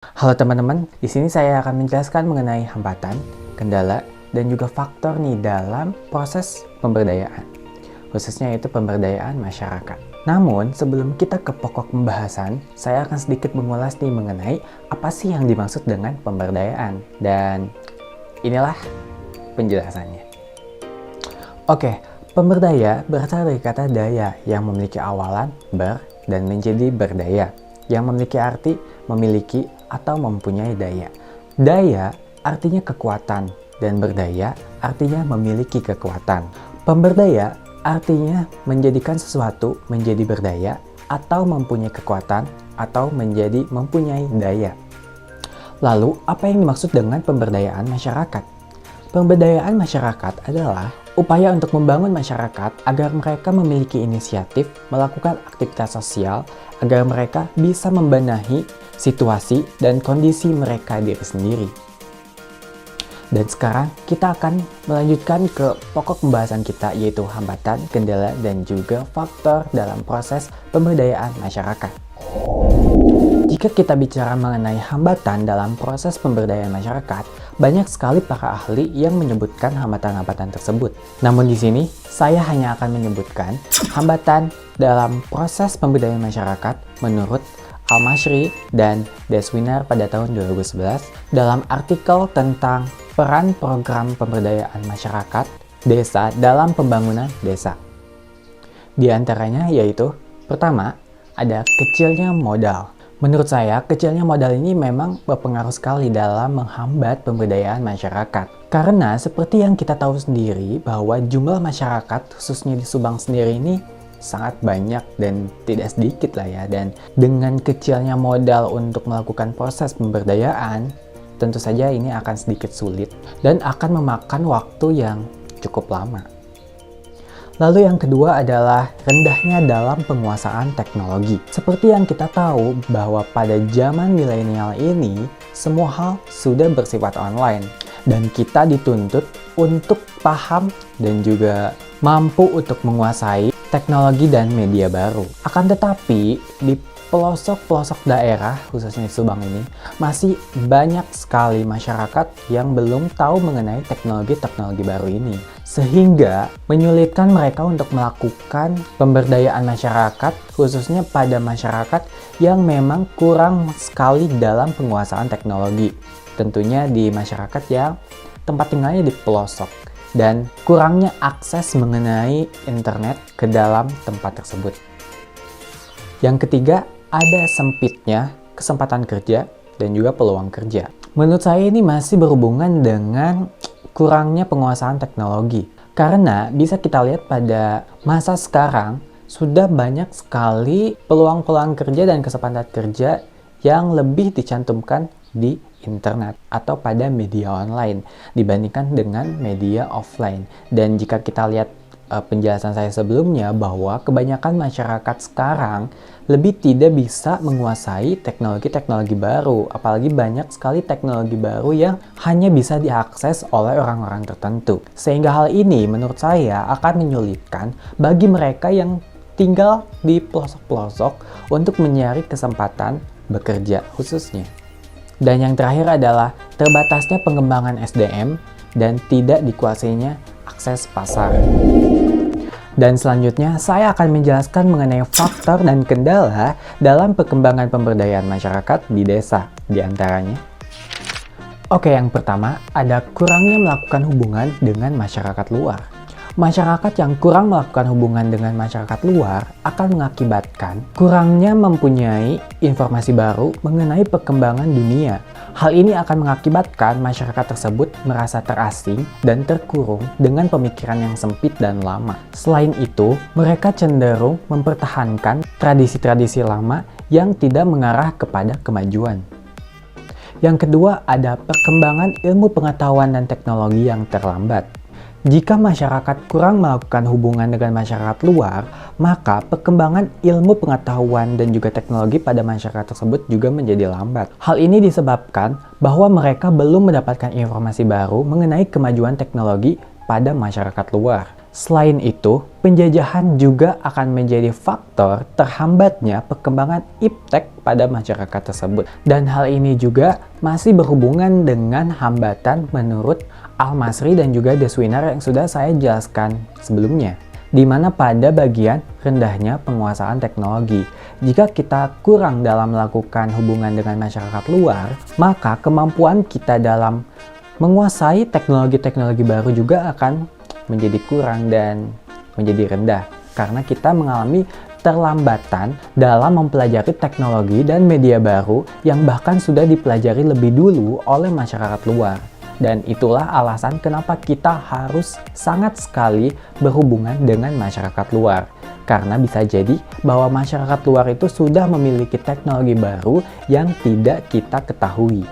Halo teman-teman, di sini saya akan menjelaskan mengenai hambatan, kendala, dan juga faktor nih dalam proses pemberdayaan, khususnya itu pemberdayaan masyarakat. Namun, sebelum kita ke pokok pembahasan, saya akan sedikit mengulas nih mengenai apa sih yang dimaksud dengan pemberdayaan. Dan inilah penjelasannya. Oke, pemberdaya berasal dari kata daya yang memiliki awalan ber dan menjadi berdaya, yang memiliki arti memiliki atau mempunyai daya. Daya artinya kekuatan dan berdaya artinya memiliki kekuatan. Pemberdaya artinya menjadikan sesuatu menjadi berdaya atau mempunyai kekuatan atau menjadi mempunyai daya. Lalu, apa yang dimaksud dengan pemberdayaan masyarakat? Pemberdayaan masyarakat adalah upaya untuk membangun masyarakat agar mereka memiliki inisiatif melakukan aktivitas sosial agar mereka bisa membenahi situasi dan kondisi mereka diri sendiri. Dan sekarang kita akan melanjutkan ke pokok pembahasan kita, yaitu hambatan, kendala, dan juga faktor dalam proses pemberdayaan masyarakat. Jika kita bicara mengenai hambatan dalam proses pemberdayaan masyarakat, banyak sekali para ahli yang menyebutkan hambatan-hambatan tersebut. Namun di sini, saya hanya akan menyebutkan hambatan dalam proses pemberdayaan masyarakat menurut Al-Mashri dan Deswiner pada tahun 2011 dalam artikel tentang peran program pemberdayaan masyarakat desa dalam pembangunan desa. Di antaranya yaitu, pertama, ada kecilnya modal. Menurut saya, kecilnya modal ini memang berpengaruh sekali dalam menghambat pemberdayaan masyarakat. Karena seperti yang kita tahu sendiri bahwa jumlah masyarakat, khususnya di Subang sendiri ini, sangat banyak dan tidak sedikit lah ya. Dan dengan kecilnya modal untuk melakukan proses pemberdayaan, tentu saja ini akan sedikit sulit dan akan memakan waktu yang cukup lama. Lalu yang kedua adalah rendahnya dalam penguasaan teknologi. Seperti yang kita tahu bahwa pada zaman milenial ini, semua hal sudah bersifat online. Dan kita dituntut untuk paham dan juga mampu untuk menguasai teknologi dan media baru. Akan tetapi, di pelosok-pelosok daerah, khususnya di Subang ini, masih banyak sekali masyarakat yang belum tahu mengenai teknologi-teknologi baru ini. Sehingga menyulitkan mereka untuk melakukan pemberdayaan masyarakat, khususnya pada masyarakat yang memang kurang sekali dalam penguasaan teknologi. Tentunya di masyarakat yang tempat tinggalnya di pelosok dan kurangnya akses mengenai internet ke dalam tempat tersebut. Yang ketiga, ada sempitnya kesempatan kerja dan juga peluang kerja. Menurut saya ini masih berhubungan dengan kurangnya penguasaan teknologi. Karena bisa kita lihat pada masa sekarang sudah banyak sekali peluang-peluang kerja dan kesempatan kerja yang lebih dicantumkan di internet atau pada media online dibandingkan dengan media offline. Dan jika kita lihat penjelasan saya sebelumnya bahwa kebanyakan masyarakat sekarang lebih tidak bisa menguasai teknologi-teknologi baru, apalagi banyak sekali teknologi baru yang hanya bisa diakses oleh orang-orang tertentu. Sehingga hal ini menurut saya akan menyulitkan bagi mereka yang tinggal di pelosok-pelosok untuk mencari kesempatan bekerja khususnya. Dan yang terakhir adalah terbatasnya pengembangan SDM dan tidak dikuasainya akses pasar. Dan selanjutnya saya akan menjelaskan mengenai faktor dan kendala dalam perkembangan pemberdayaan masyarakat di desa. Di antaranya, oke, yang pertama ada kurangnya melakukan hubungan dengan masyarakat luar. Masyarakat yang kurang melakukan hubungan dengan masyarakat luar akan mengakibatkan kurangnya mempunyai informasi baru mengenai perkembangan dunia. Hal ini akan mengakibatkan masyarakat tersebut merasa terasing dan terkurung dengan pemikiran yang sempit dan lama. Selain itu, mereka cenderung mempertahankan tradisi-tradisi lama yang tidak mengarah kepada kemajuan. Yang kedua, ada perkembangan ilmu pengetahuan dan teknologi yang terlambat. Jika masyarakat kurang melakukan hubungan dengan masyarakat luar, maka perkembangan ilmu pengetahuan dan juga teknologi pada masyarakat tersebut juga menjadi lambat. Hal ini disebabkan bahwa mereka belum mendapatkan informasi baru mengenai kemajuan teknologi pada masyarakat luar. Selain itu, penjajahan juga akan menjadi faktor terhambatnya perkembangan iptek pada masyarakat tersebut. Dan hal ini juga masih berhubungan dengan hambatan menurut Al-Masri dan juga Deswiner yang sudah saya jelaskan sebelumnya, di mana pada bagian rendahnya penguasaan teknologi. Jika kita kurang dalam melakukan hubungan dengan masyarakat luar, maka kemampuan kita dalam menguasai teknologi-teknologi baru juga akan menjadi kurang dan menjadi rendah karena kita mengalami terlambatan dalam mempelajari teknologi dan media baru yang bahkan sudah dipelajari lebih dulu oleh masyarakat luar. Dan itulah alasan kenapa kita harus sangat sekali berhubungan dengan masyarakat luar. Karena bisa jadi bahwa masyarakat luar itu sudah memiliki teknologi baru yang tidak kita ketahui.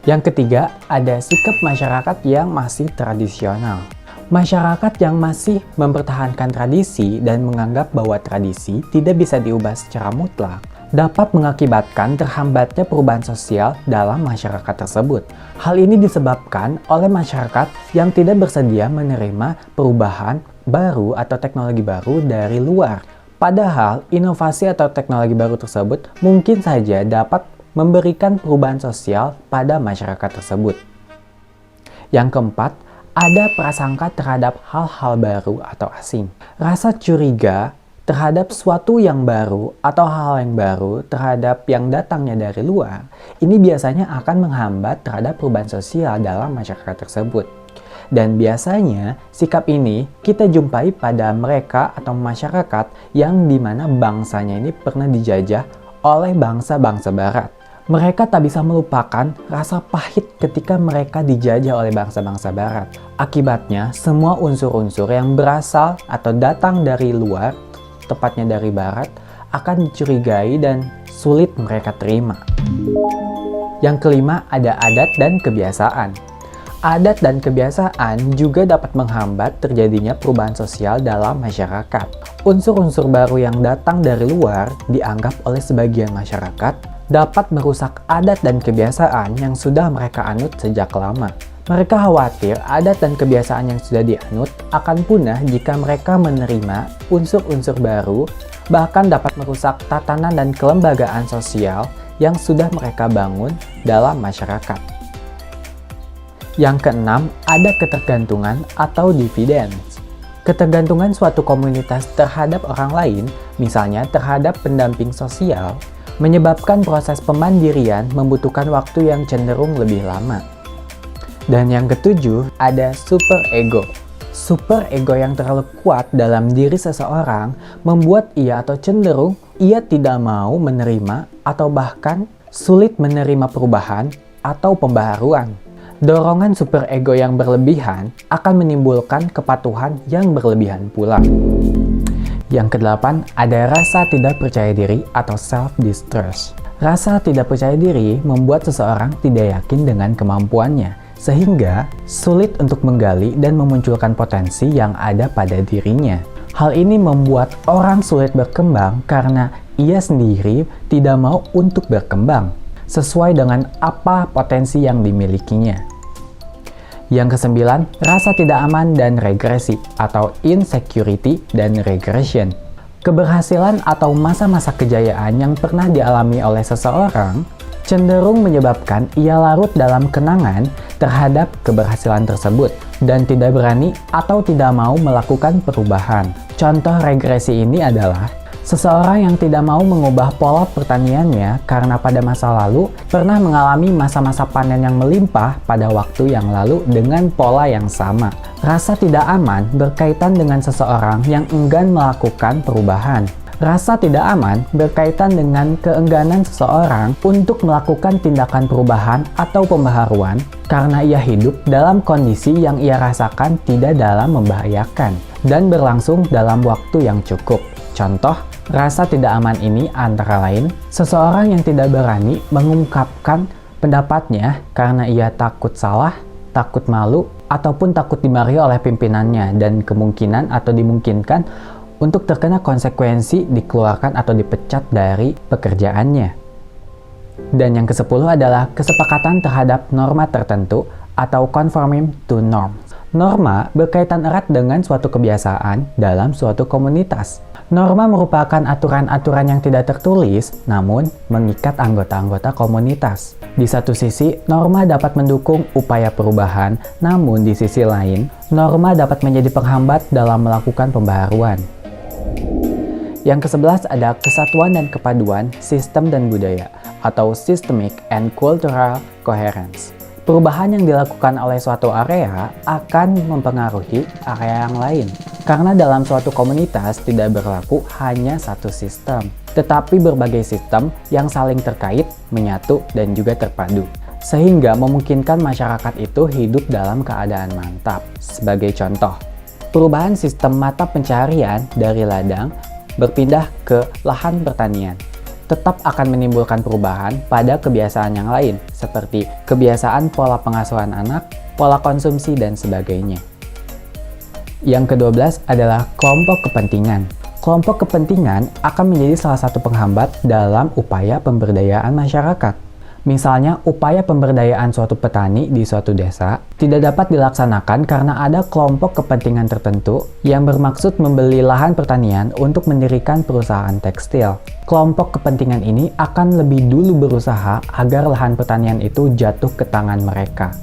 Yang ketiga, ada sikap masyarakat yang masih tradisional. Masyarakat yang masih mempertahankan tradisi dan menganggap bahwa tradisi tidak bisa diubah secara mutlak dapat mengakibatkan terhambatnya perubahan sosial dalam masyarakat tersebut. Hal ini disebabkan oleh masyarakat yang tidak bersedia menerima perubahan baru atau teknologi baru dari luar. Padahal, inovasi atau teknologi baru tersebut mungkin saja dapat memberikan perubahan sosial pada masyarakat tersebut. Yang keempat, ada prasangka terhadap hal-hal baru atau asing. Rasa curiga terhadap suatu yang baru atau hal yang baru terhadap yang datangnya dari luar, ini biasanya akan menghambat terhadap perubahan sosial dalam masyarakat tersebut. Dan biasanya sikap ini kita jumpai pada mereka atau masyarakat yang dimana bangsanya ini pernah dijajah oleh bangsa-bangsa barat. Mereka tak bisa melupakan rasa pahit ketika mereka dijajah oleh bangsa-bangsa barat. Akibatnya, semua unsur-unsur yang berasal atau datang dari luar, tepatnya dari barat, akan dicurigai dan sulit mereka terima. Yang kelima, ada adat dan kebiasaan. Adat dan kebiasaan juga dapat menghambat terjadinya perubahan sosial dalam masyarakat. Unsur-unsur baru yang datang dari luar dianggap oleh sebagian masyarakat dapat merusak adat dan kebiasaan yang sudah mereka anut sejak lama. Mereka khawatir adat dan kebiasaan yang sudah dianut akan punah jika mereka menerima unsur-unsur baru, bahkan dapat merusak tatanan dan kelembagaan sosial yang sudah mereka bangun dalam masyarakat. Yang keenam, ada ketergantungan atau dividends. Ketergantungan suatu komunitas terhadap orang lain, misalnya terhadap pendamping sosial, menyebabkan proses pemandirian membutuhkan waktu yang cenderung lebih lama. Dan yang ketujuh, ada superego. Superego yang terlalu kuat dalam diri seseorang membuat ia atau cenderung ia tidak mau menerima atau bahkan sulit menerima perubahan atau pembaharuan. Dorongan superego yang berlebihan akan menimbulkan kepatuhan yang berlebihan pula. Yang kedelapan, ada rasa tidak percaya diri atau self-distrust. Rasa tidak percaya diri membuat seseorang tidak yakin dengan kemampuannya, sehingga sulit untuk menggali dan memunculkan potensi yang ada pada dirinya. Hal ini membuat orang sulit berkembang karena ia sendiri tidak mau untuk berkembang, sesuai dengan apa potensi yang dimilikinya. Yang kesembilan, rasa tidak aman dan regresi atau insecurity dan regression. Keberhasilan atau masa-masa kejayaan yang pernah dialami oleh seseorang cenderung menyebabkan ia larut dalam kenangan terhadap keberhasilan tersebut dan tidak berani atau tidak mau melakukan perubahan. Contoh regresi ini adalah seseorang yang tidak mau mengubah pola pertaniannya karena pada masa lalu pernah mengalami masa-masa panen yang melimpah pada waktu yang lalu dengan pola yang sama. Rasa tidak aman berkaitan dengan seseorang yang enggan melakukan perubahan. Rasa tidak aman berkaitan dengan keengganan seseorang untuk melakukan tindakan perubahan atau pembaharuan karena ia hidup dalam kondisi yang ia rasakan tidak dalam membahayakan dan berlangsung dalam waktu yang cukup. Contoh, rasa tidak aman ini antara lain seseorang yang tidak berani mengungkapkan pendapatnya karena ia takut salah, takut malu, ataupun takut dimarahi oleh pimpinannya dan kemungkinan atau dimungkinkan untuk terkena konsekuensi dikeluarkan atau dipecat dari pekerjaannya. Dan yang ke-10 adalah kesepakatan terhadap norma tertentu atau conforming to norms. Norma berkaitan erat dengan suatu kebiasaan dalam suatu komunitas. Norma merupakan aturan-aturan yang tidak tertulis, namun mengikat anggota-anggota komunitas. Di satu sisi, norma dapat mendukung upaya perubahan, namun di sisi lain, norma dapat menjadi penghambat dalam melakukan pembaharuan. Yang ke-11 ada kesatuan dan kepaduan sistem dan budaya, atau Systemic and Cultural Coherence. Perubahan yang dilakukan oleh suatu area akan mempengaruhi area yang lain. Karena dalam suatu komunitas tidak berlaku hanya satu sistem, tetapi berbagai sistem yang saling terkait, menyatu, dan juga terpadu. Sehingga memungkinkan masyarakat itu hidup dalam keadaan mantap. Sebagai contoh, perubahan sistem mata pencaharian dari ladang berpindah ke lahan pertanian tetap akan menimbulkan perubahan pada kebiasaan yang lain, seperti kebiasaan pola pengasuhan anak, pola konsumsi, dan sebagainya. Yang ke-12 adalah kelompok kepentingan. Kelompok kepentingan akan menjadi salah satu penghambat dalam upaya pemberdayaan masyarakat. Misalnya, upaya pemberdayaan suatu petani di suatu desa tidak dapat dilaksanakan karena ada kelompok kepentingan tertentu yang bermaksud membeli lahan pertanian untuk mendirikan perusahaan tekstil. Kelompok kepentingan ini akan lebih dulu berusaha agar lahan pertanian itu jatuh ke tangan mereka.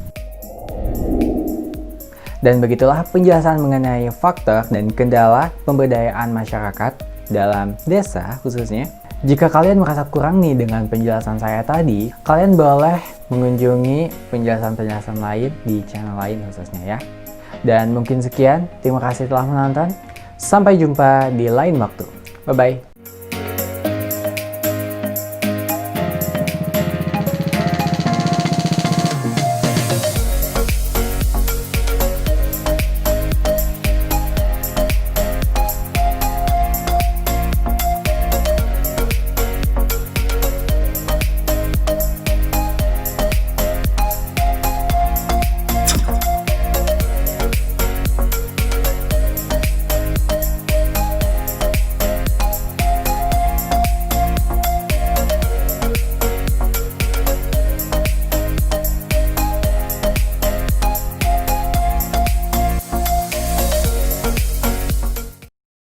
Dan begitulah penjelasan mengenai faktor dan kendala pemberdayaan masyarakat dalam desa khususnya. Jika kalian merasa kurang nih dengan penjelasan saya tadi, kalian boleh mengunjungi penjelasan-penjelasan lain di channel lain khususnya ya. Dan mungkin sekian, terima kasih telah menonton. Sampai jumpa di lain waktu. Bye-bye.